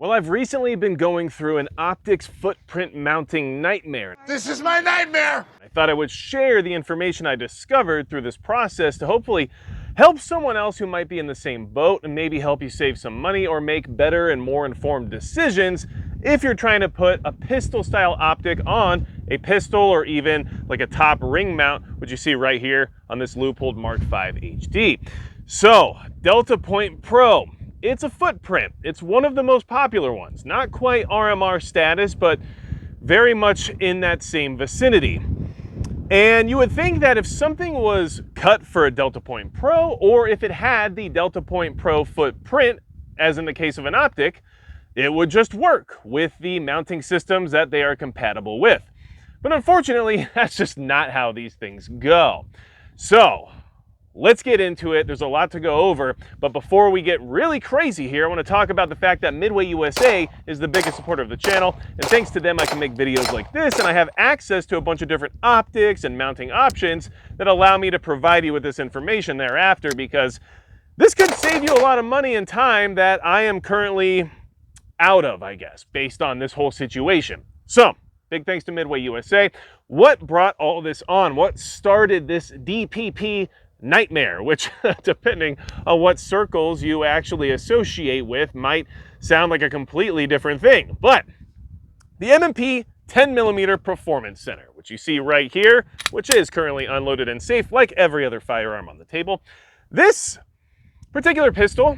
Well, I've recently been going through an optics footprint mounting nightmare. This is my nightmare! I thought I would share the information I discovered through this process to hopefully help someone else who might be in the same boat and maybe help you save some money or make better and more informed decisions if you're trying to put a pistol style optic on a pistol or even like a top ring mount, which you see right here on this Leupold Mark V HD. So, DeltaPoint Pro. It's a footprint. It's one of the most popular ones. Not quite RMR status, but very much in that same vicinity. And you would think that if something was cut for a DeltaPoint Pro, or if it had the DeltaPoint Pro footprint, as in the case of an optic, it would just work with the mounting systems that they are compatible with. But unfortunately, that's just not how these things go. So, let's get into it. There's a lot to go over, but before we get really crazy here, I want to talk about the fact that Midway USA is the biggest supporter of the channel, and thanks to them I can make videos like this, and I have access to a bunch of different optics and mounting options that allow me to provide you with this information thereafter, because this could save you a lot of money and time that I am currently out of, I guess, based on this whole situation. So, big thanks to Midway USA. What brought all this on? What started this DPP nightmare, which depending on what circles you actually associate with might sound like a completely different thing. But the M&P 10mm Performance Center, which you see right here, which is currently unloaded and safe like every other firearm on the table, this particular pistol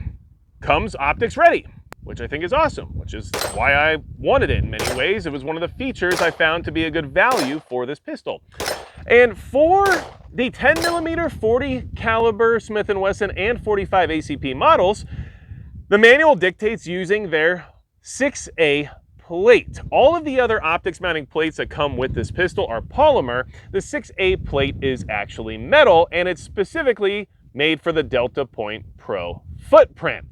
comes optics ready, which I think is awesome, which is why I wanted it in many ways. It was one of the features I found to be a good value for this pistol. And for the 10mm 40 caliber Smith & Wesson and 45 ACP models, the manual dictates using their 6A plate. All of the other optics mounting plates that come with this pistol are polymer. The 6A plate is actually metal, and it's specifically made for the DeltaPoint Pro footprint.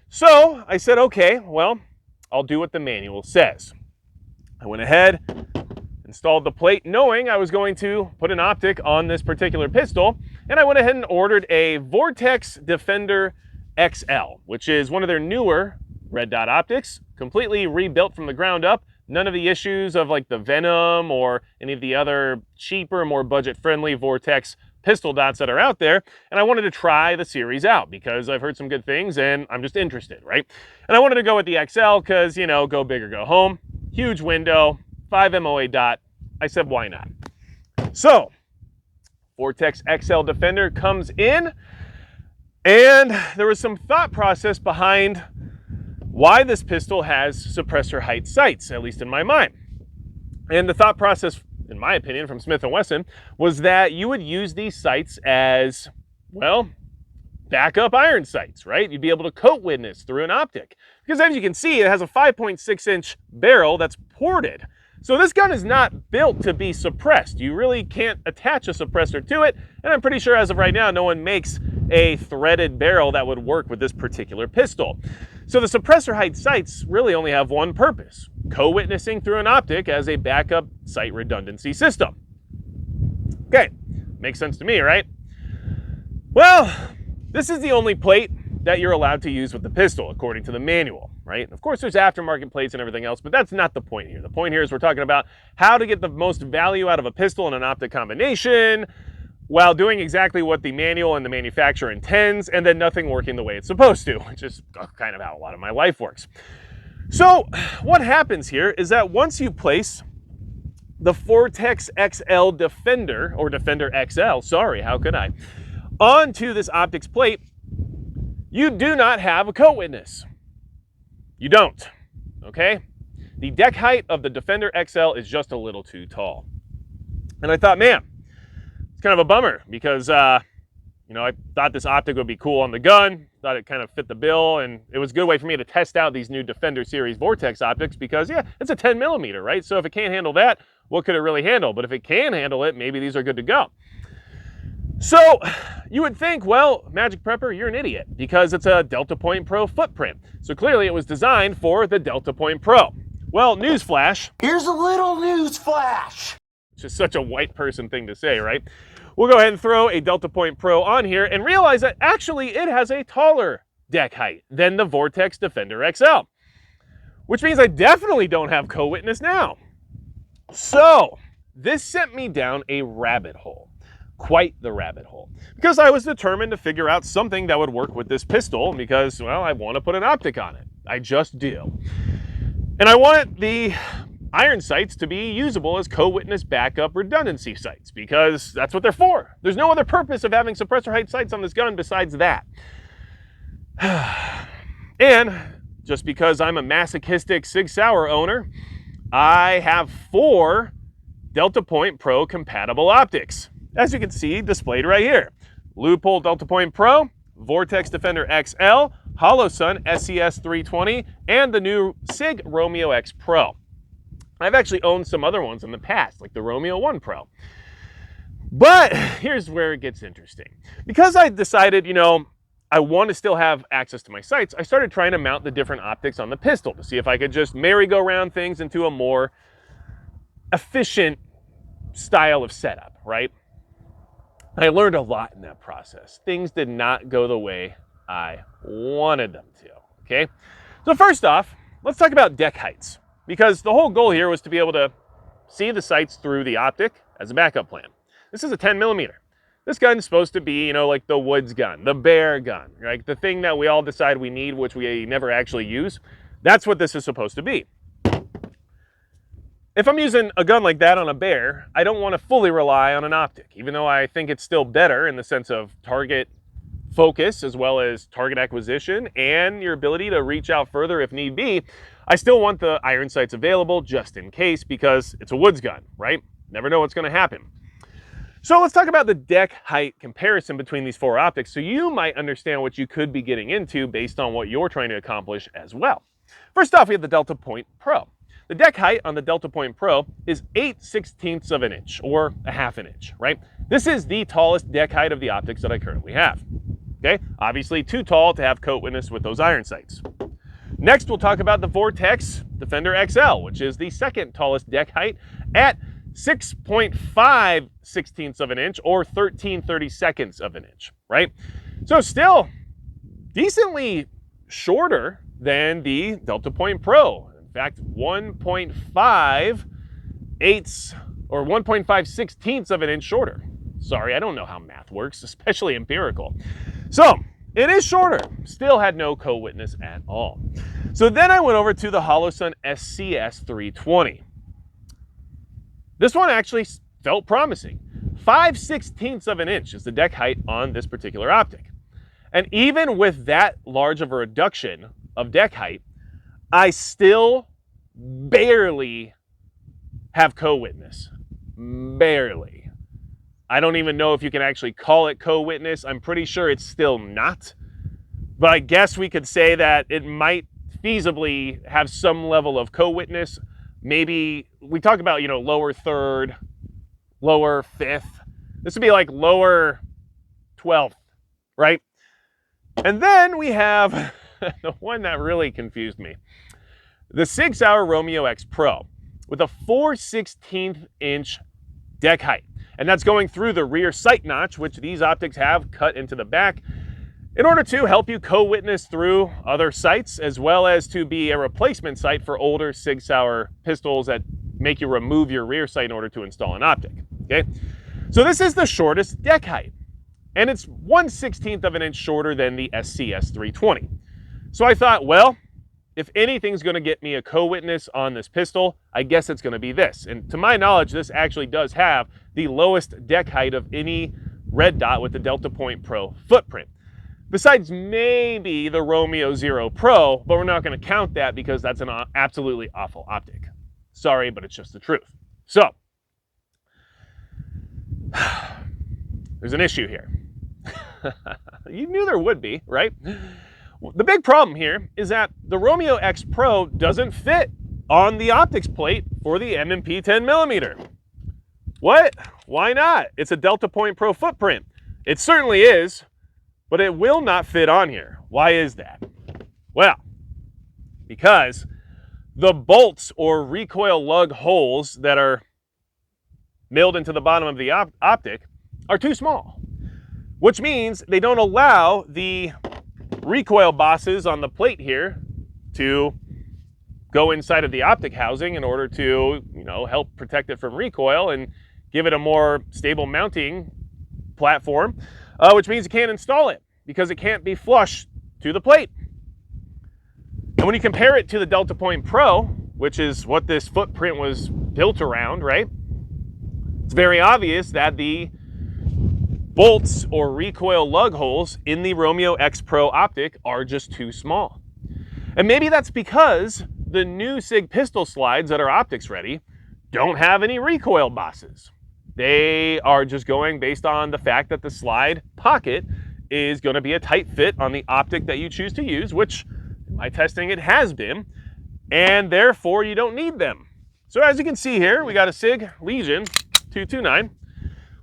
So I said, okay, well, I'll do what the manual says. I went ahead, installed the plate knowing I was going to put an optic on this particular pistol, and I went ahead and ordered a Vortex Defender XL, which is one of their newer red dot optics, completely rebuilt from the ground up. None of the issues of like the Venom or any of the other cheaper, more budget-friendly Vortex pistol dots that are out there, and I wanted to try the series out because I've heard some good things and I'm just interested, right? And I wanted to go with the XL because, you know, go big or go home. Huge window, 5 MOA dot. I said, why not? So, Vortex XL Defender comes in, and there was some thought process behind why this pistol has suppressor height sights, at least in my mind. And the thought process, in my opinion, from Smith & Wesson, was that you would use these sights as, well, backup iron sights, right? You'd be able to coat witness through an optic. Because as you can see, it has a 5.6-inch barrel that's ported. So this gun is not built to be suppressed. You really can't attach a suppressor to it, and I'm pretty sure as of right now, no one makes a threaded barrel that would work with this particular pistol. So the suppressor height sights really only have one purpose: co-witnessing through an optic as a backup sight redundancy system. Okay, makes sense to me, right? Well, this is the only plate that you're allowed to use with the pistol, according to the manual, right? Of course, there's aftermarket plates and everything else, but that's not the point here. The point here is we're talking about how to get the most value out of a pistol and an optic combination while doing exactly what the manual and the manufacturer intends, and then nothing working the way it's supposed to, which is kind of how a lot of my life works. So what happens here is that once you place the Vortex XL Defender, or Defender XL, sorry, how could I, onto this optics plate, you do not have a coat witness. You don't, okay? The deck height of the Defender XL is just a little too tall. And I thought, man, it's kind of a bummer because, you know, I thought this optic would be cool on the gun, thought it kind of fit the bill, and it was a good way for me to test out these new Defender series Vortex optics because, yeah, it's a 10mm, right? So if it can't handle that, what could it really handle? But if it can handle it, maybe these are good to go. So you would think, well, Magic Prepper, you're an idiot because it's a DeltaPoint Pro footprint. So clearly it was designed for the DeltaPoint Pro. Well, newsflash. Here's a little newsflash. It's just such a white person thing to say, right? We'll go ahead and throw a DeltaPoint Pro on here and realize that actually it has a taller deck height than the Vortex Defender XL. which means I definitely don't have co-witness now. So this sent me down a rabbit hole, quite the rabbit hole, because I was determined to figure out something that would work with this pistol because, well, I want to put an optic on it. I just do. And I want the iron sights to be usable as co-witness backup redundancy sights because that's what they're for. There's no other purpose of having suppressor height sights on this gun besides that. And just because I'm a masochistic Sig Sauer owner, I have 4 DeltaPoint Pro compatible optics, as you can see displayed right here. Loophole DeltaPoint Pro, Vortex Defender XL, HoloSun SCS 320, and the new Sig Romeo X Pro. I've actually owned some other ones in the past, like the Romeo 1 Pro. But here's where it gets interesting. Because I decided, you know, I want to still have access to my sights, I started trying to mount the different optics on the pistol to see if I could just merry-go-round things into a more efficient style of setup, right? I learned a lot in that process. Things did not go the way I wanted them to, okay? So first off, let's talk about deck heights, because the whole goal here was to be able to see the sights through the optic as a backup plan. This is a 10 millimeter. This gun's supposed to be, you know, like the Woods gun, the Bear gun, right? The thing that we all decide we need, which we never actually use. That's what this is supposed to be. If I'm using a gun like that on a Bear, I don't want to fully rely on an optic, even though I think it's still better in the sense of target focus as well as target acquisition and your ability to reach out further if need be. I still want the iron sights available just in case because it's a Woods gun, right? Never know what's going to happen. So let's talk about the deck height comparison between these 4 optics so you might understand what you could be getting into based on what you're trying to accomplish as well. First off, we have the DeltaPoint Pro. The deck height on the DeltaPoint Pro is 8/16 of an inch, or a half an inch, right? This is the tallest deck height of the optics that I currently have. Okay, obviously too tall to have coat witness with those iron sights. Next, we'll talk about the Vortex Defender XL, which is the second tallest deck height at 6.5/16 of an inch, or 13/32 of an inch, right? So still decently shorter than the DeltaPoint Pro. In fact, 1.58 or 1.5/16 of an inch shorter. Sorry, I don't know how math works, especially empirical. So it is shorter, still had no co-witness at all. So then I went over to the HoloSun SCS 320. This one actually felt promising. 5/16 of an inch is the deck height on this particular optic. And even with that large of a reduction of deck height, I still barely have co-witness. Barely. I don't even know if you can actually call it co-witness. I'm pretty sure it's still not. But I guess we could say that it might feasibly have some level of co-witness. Maybe we talk about, you know, lower third, lower fifth. This would be like lower 12th, right? And then we have the one that really confused me. The Sig Sauer Romeo X Pro with a 4/16 inch deck height. And that's going through the rear sight notch, which these optics have cut into the back in order to help you co-witness through other sights, as well as to be a replacement sight for older Sig Sauer pistols that make you remove your rear sight in order to install an optic, okay? So this is the shortest deck height, and it's 1/16 of an inch shorter than the SCS 320. So I thought, well, if anything's gonna get me a co-witness on this pistol, I guess it's gonna be this. And to my knowledge, this actually does have the lowest deck height of any red dot with the DeltaPoint Pro footprint. Besides maybe the Romeo 0 Pro, but we're not gonna count that because that's an absolutely awful optic. Sorry, but it's just the truth. So, there's an issue here. You knew there would be, right? The big problem here is that the Romeo X Pro doesn't fit on the optics plate for the M&P 10mm. What? Why not? It's a DeltaPoint Pro footprint. It certainly is, but it will not fit on here. Why is that? Well, because the bolts or recoil lug holes that are milled into the bottom of the optic are too small, which means they don't allow the recoil bosses on the plate here to go inside of the Optic housing in order to, help protect it from recoil and give it a more stable mounting platform, which means you can't install it because it can't be flush to the plate. And when you compare it to the DeltaPoint Pro, which is what this footprint was built around, right? It's very obvious that the bolts or recoil lug holes in the Romeo X Pro Optic are just too small. And maybe that's because the new SIG pistol slides that are optics ready don't have any recoil bosses. They are just going based on the fact that the slide pocket is going to be a tight fit on the optic that you choose to use, which in my testing it has been, and therefore you don't need them. So as you can see here, we got a SIG Legion 229.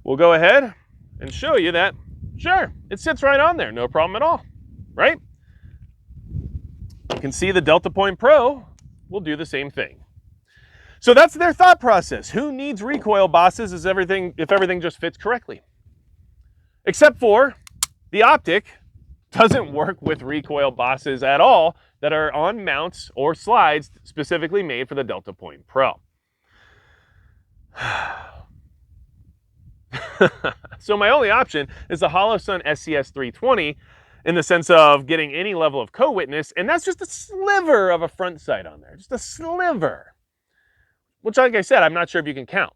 We'll go ahead and show you that, sure, it sits right on there, no problem at all, right? You can see the DeltaPoint Pro will do the same thing. So that's their thought process. Who needs recoil bosses if everything just fits correctly? Except for the Optic doesn't work with recoil bosses at all that are on mounts or slides specifically made for the DeltaPoint Pro. So my only option is the HoloSun SCS 320 in the sense of getting any level of co-witness, and that's just a sliver of a front sight on there, just a sliver. Which, like I said, I'm not sure if you can count.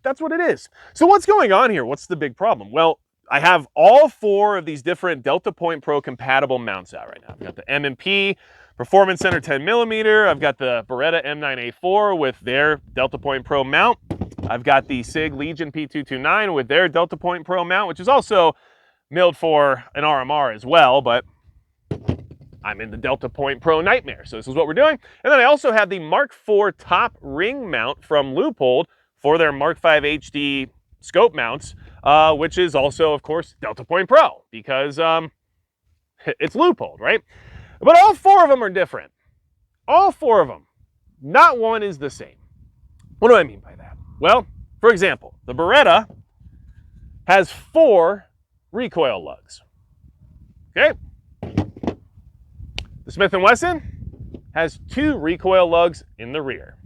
That's what it is. So what's going on here? What's the big problem? Well, I have all 4 of these different DeltaPoint Pro compatible mounts out right now. I've got the M&P Performance Center 10mm. I've got the Beretta M9A4 with their DeltaPoint Pro mount. I've got the SIG Legion P229 with their DeltaPoint Pro mount, which is also milled for an RMR as well, but I'm in the DeltaPoint Pro nightmare, so this is what we're doing. And then I also have the Mark IV top ring mount from Leupold for their Mark V HD scope mounts, which is also, of course, DeltaPoint Pro, because it's Leupold, right? But all 4 of them are different. All 4 of them. Not one is the same. What do I mean by that? Well, for example, the Beretta has 4 recoil lugs. Okay? The Smith & Wesson has 2 recoil lugs in the rear.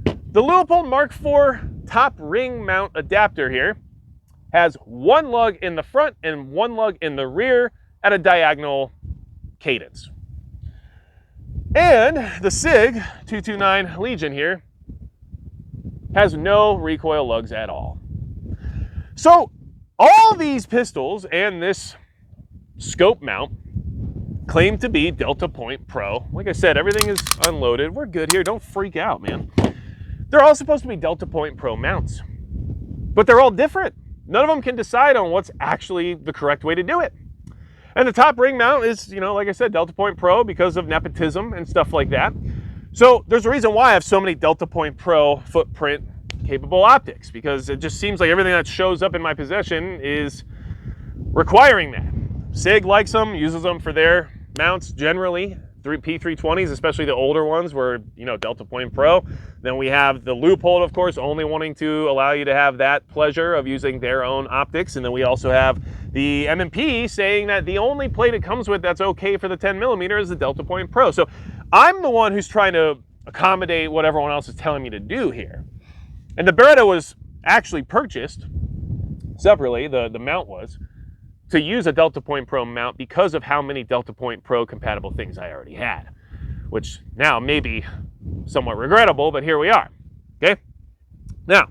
The Leupold Mark IV top ring mount adapter here has 1 lug in the front and 1 lug in the rear at a diagonal cadence. And the SIG 229 Legion here has no recoil lugs at all. So all these pistols and this scope mount claim to be DeltaPoint Pro. Like I said, everything is unloaded. We're good here. Don't freak out, man. They're all supposed to be DeltaPoint Pro mounts, but they're all different. None of them can decide on what's actually the correct way to do it. And the top ring mount is, like I said, DeltaPoint Pro because of nepotism and stuff like that. So there's a reason why I have so many DeltaPoint Pro footprint capable optics, because it just seems like everything that shows up in my possession is requiring that. SIG likes them, uses them for their mounts generally, P320s, especially the older ones were, DeltaPoint Pro. Then we have the Leupold, of course, only wanting to allow you to have that pleasure of using their own optics. And then we also have the M&P saying that the only plate it comes with that's okay for the 10mm is the DeltaPoint Pro. So I'm the one who's trying to accommodate what everyone else is telling me to do here. And the Beretta was actually purchased separately, the mount was, to use a DeltaPoint Pro mount because of how many DeltaPoint Pro compatible things I already had, which now may be somewhat regrettable, but here we are, okay? Now,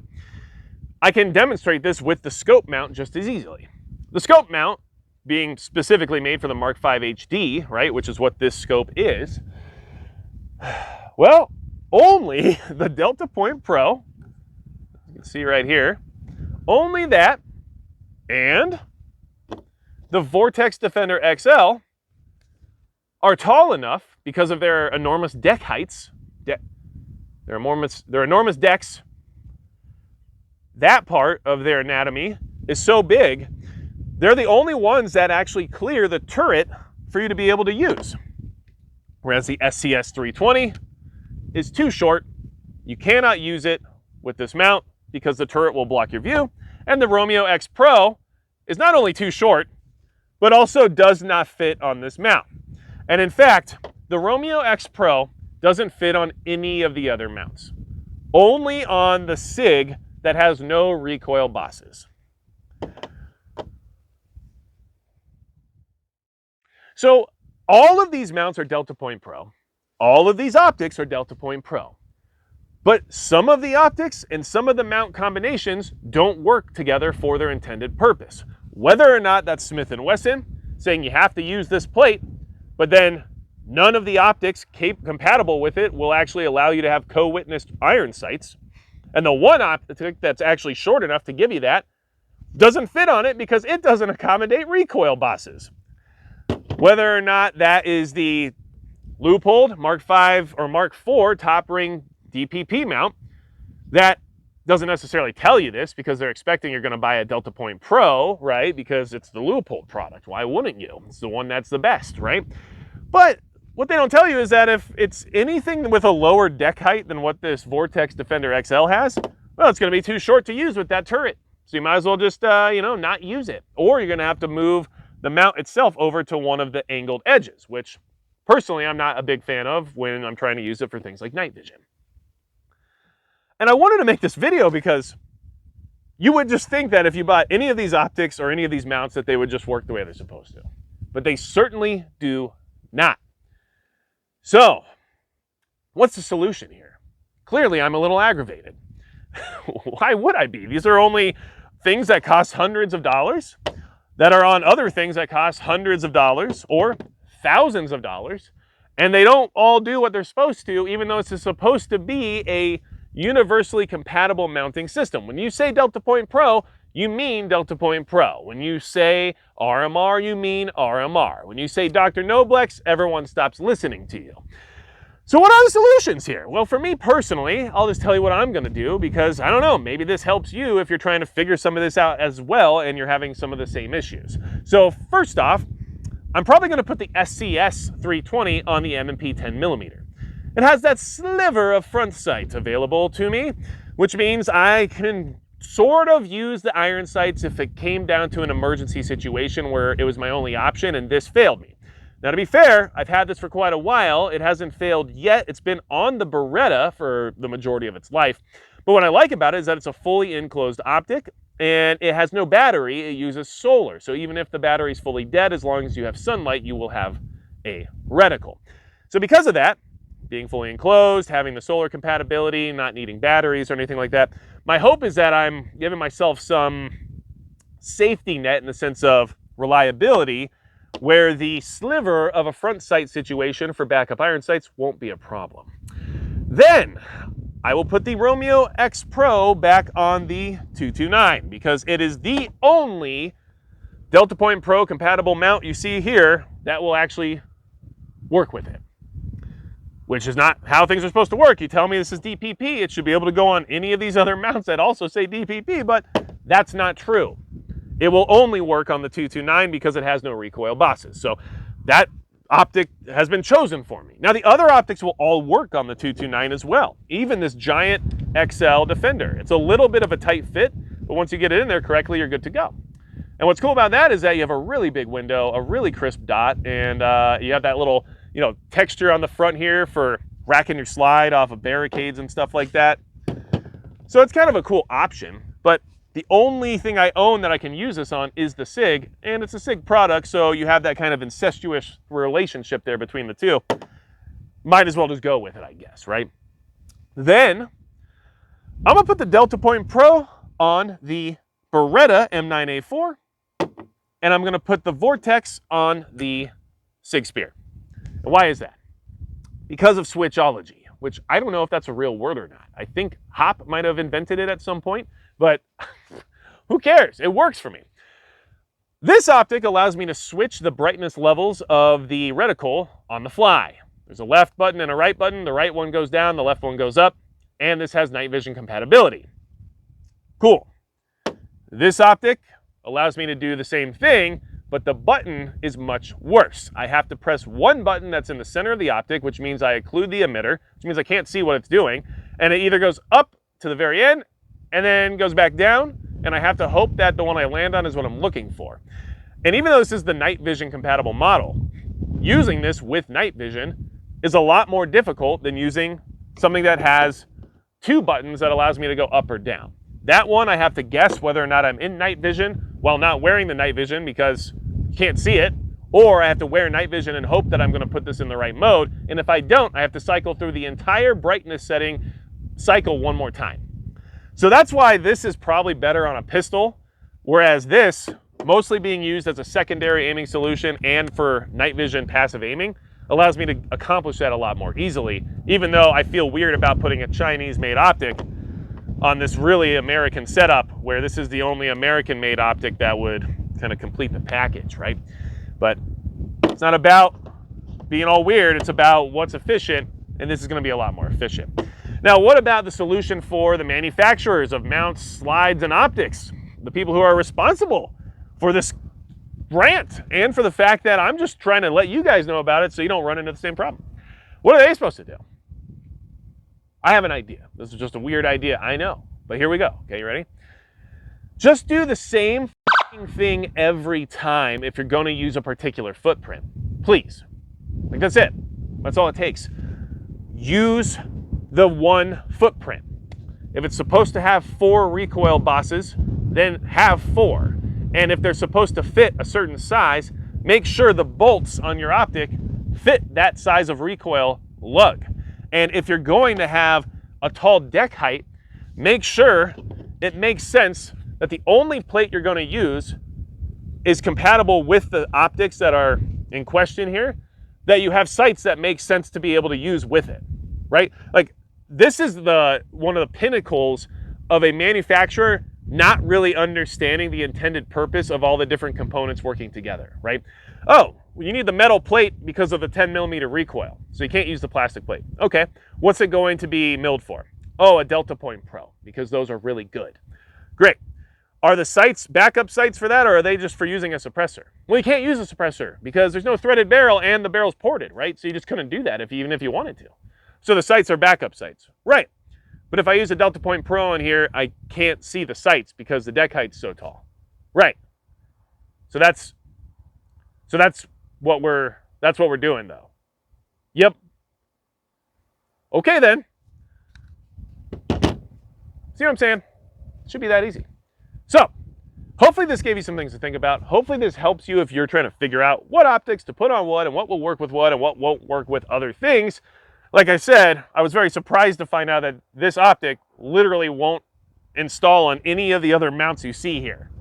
I can demonstrate this with the scope mount just as easily. The scope mount being specifically made for the Mark V HD, right, which is what this scope is, well, only the DeltaPoint Pro, you can see right here, only that, and the Vortex Defender XL are tall enough because of their enormous deck heights, their enormous decks. That part of their anatomy is so big, they're the only ones that actually clear the turret for you to be able to use. Whereas the SCS 320 is too short. You cannot use it with this mount because the turret will block your view. And the Romeo X Pro is not only too short, but also does not fit on this mount. And in fact, the Romeo X Pro doesn't fit on any of the other mounts. Only on the SIG that has no recoil bosses. So all of these mounts are DeltaPoint Pro. All of these optics are DeltaPoint Pro. But some of the optics and some of the mount combinations don't work together for their intended purpose. Whether or not that's Smith & Wesson saying you have to use this plate, but then none of the optics compatible with it will actually allow you to have co-witnessed iron sights. And the one optic that's actually short enough to give you that doesn't fit on it because it doesn't accommodate recoil bosses. Whether or not that is the loopholed Mark V or Mark IV top ring DPP mount, that doesn't necessarily tell you this because they're expecting you're going to buy a DeltaPoint Pro, right? Because it's the loopholed product. Why wouldn't you? It's the one that's the best, right? But what they don't tell you is that if it's anything with a lower deck height than what this Vortex Defender XL has, well, it's going to be too short to use with that turret. So you might as well just, not use it. Or you're going to have to move the mount itself over to one of the angled edges, which personally I'm not a big fan of when I'm trying to use it for things like night vision. And I wanted to make this video because you would just think that if you bought any of these optics or any of these mounts that they would just work the way they're supposed to. But they certainly do not. So, what's the solution here? Clearly, I'm a little aggravated. Why would I be? These are only things that cost hundreds of dollars that are on other things that cost hundreds of dollars or thousands of dollars, and they don't all do what they're supposed to, even though it's supposed to be a universally compatible mounting system. When you say DeltaPoint Pro, you mean DeltaPoint Pro. When you say RMR, you mean RMR. When you say Dr. Noblex, everyone stops listening to you. So what are the solutions here? Well, for me personally, I'll just tell you what I'm going to do because, I don't know, maybe this helps you if you're trying to figure some of this out as well and you're having some of the same issues. So first off, I'm probably going to put the SCS 320 on the M&P 10mm. It has that sliver of front sight available to me, which means I can sort of use the iron sights if it came down to an emergency situation where it was my only option and this failed me. Now, to be fair, I've had this for quite a while. It hasn't failed yet. It's been on the Beretta for the majority of its life. But what I like about it is that it's a fully enclosed optic and it has no battery. It uses solar. So even if the battery is fully dead, as long as you have sunlight, you will have a reticle. So because of that, being fully enclosed, having the solar compatibility, not needing batteries or anything like that, my hope is that I'm giving myself some safety net in the sense of reliability where the sliver of a front sight situation for backup iron sights won't be a problem. Then I will put the Romeo X Pro back on the 229 because it is the only DeltaPoint Pro compatible mount you see here that will actually work with it. Which is not how things are supposed to work. You tell me this is DPP, it should be able to go on any of these other mounts that also say DPP, but that's not true. It will only work on the 229 because it has no recoil bosses. So that optic has been chosen for me. Now the other optics will all work on the 229 as well. Even this giant XL Defender. It's a little bit of a tight fit, but once you get it in there correctly, you're good to go. And what's cool about that is that you have a really big window, a really crisp dot, and you have that little texture on the front here for racking your slide off of barricades and stuff like that. So it's kind of a cool option, but the only thing I own that I can use this on is the SIG, and it's a SIG product, so you have that kind of incestuous relationship there between the two. Might as well just go with it, I guess, right? Then, I'm going to put the DeltaPoint Pro on the Beretta M9A4, and I'm going to put the Vortex on the SIG Spear. And why is that? Because of switchology, which I don't know if that's a real word or not. I think Hop might have invented it at some point, but who cares? It works for me. This optic allows me to switch the brightness levels of the reticle on the fly. There's a left button and a right button. The right one goes down, the left one goes up, and this has night vision compatibility. Cool. This optic allows me to do the same thing, but the button is much worse. I have to press one button that's in the center of the optic, which means I occlude the emitter, which means I can't see what it's doing, and it either goes up to the very end and then goes back down, and I have to hope that the one I land on is what I'm looking for. And even though this is the night vision compatible model, using this with night vision is a lot more difficult than using something that has 2 buttons that allows me to go up or down. That one I have to guess whether or not I'm in night vision while not wearing the night vision because you can't see it, or I have to wear night vision and hope that I'm going to put this in the right mode, and if I don't, I have to cycle through the entire brightness setting cycle one more time. So that's why this is probably better on a pistol, whereas this, mostly being used as a secondary aiming solution and for night vision passive aiming, allows me to accomplish that a lot more easily, even though I feel weird about putting a Chinese-made optic on this really American setup, where this is the only American-made optic that would kind of complete the package, right? But it's not about being all weird, it's about what's efficient, and this is going to be a lot more efficient. Now, what about the solution for the manufacturers of mounts, slides, and optics? The people who are responsible for this rant, and for the fact that I'm just trying to let you guys know about it so you don't run into the same problem. What are they supposed to do? I have an idea. This is just a weird idea, I know, but here we go. Okay, you ready? Just do the same thing every time if you're going to use a particular footprint. Please. Like, that's it. That's all it takes. Use the one footprint. If it's supposed to have 4 recoil bosses, then have 4. And if they're supposed to fit a certain size, make sure the bolts on your optic fit that size of recoil lug. And if you're going to have a tall deck height, make sure it makes sense that the only plate you're going to use is compatible with the optics that are in question here, that you have sights that make sense to be able to use with it, right? Like, this is one of the pinnacles of a manufacturer not really understanding the intended purpose of all the different components working together, right? Oh, well, you need the metal plate because of the 10mm recoil, so you can't use the plastic plate. Okay, what's it going to be milled for? Oh, a DeltaPoint Pro, because those are really good. Great. Are the sights backup sights for that, or are they just for using a suppressor? Well, you can't use a suppressor because there's no threaded barrel and the barrel's ported, right? So you just couldn't do that even if you wanted to. So the sights are backup sights, right? But if I use a DeltaPoint Pro in here, I can't see the sights because the deck height's so tall. Right. So that's what we're doing though. Yep. Okay then. See what I'm saying? It should be that easy. So, hopefully this gave you some things to think about. Hopefully this helps you if you're trying to figure out what optics to put on what and what will work with what and what won't work with other things. Like I said, I was very surprised to find out that this optic literally won't install on any of the other mounts you see here,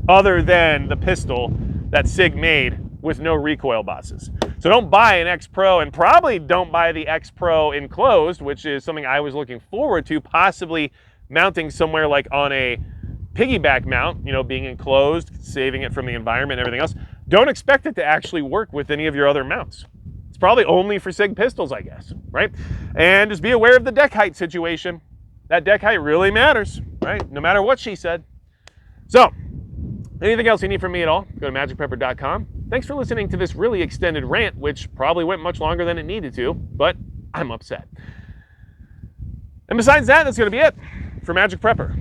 other than the pistol that SIG made with no recoil bosses. So don't buy an X Pro, and probably don't buy the X Pro enclosed, which is something I was looking forward to, possibly mounting somewhere like on a piggyback mount, you know, being enclosed, saving it from the environment and everything else. Don't expect it to actually work with any of your other mounts. Probably only for SIG pistols, I guess, right? And just be aware of the deck height situation. That deck height really matters, right? No matter what she said. So, anything else you need from me at all, go to magicprepper.com. Thanks for listening to this really extended rant, which probably went much longer than it needed to, but I'm upset. And besides that, that's going to be it for Magic Prepper.